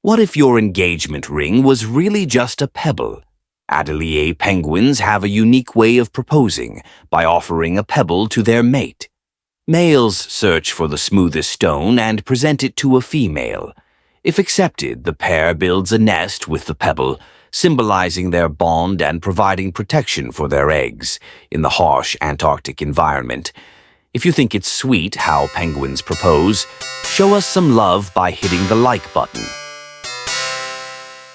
What if your engagement ring was really just a pebble? Adelie penguins have a unique way of proposing by offering a pebble to their mate. Males search for the smoothest stone and present it to a female. If accepted, the pair builds a nest with the pebble, symbolizing their bond and providing protection for their eggs in the harsh Antarctic environment. If you think it's sweet how penguins propose, show us some love by hitting the like button.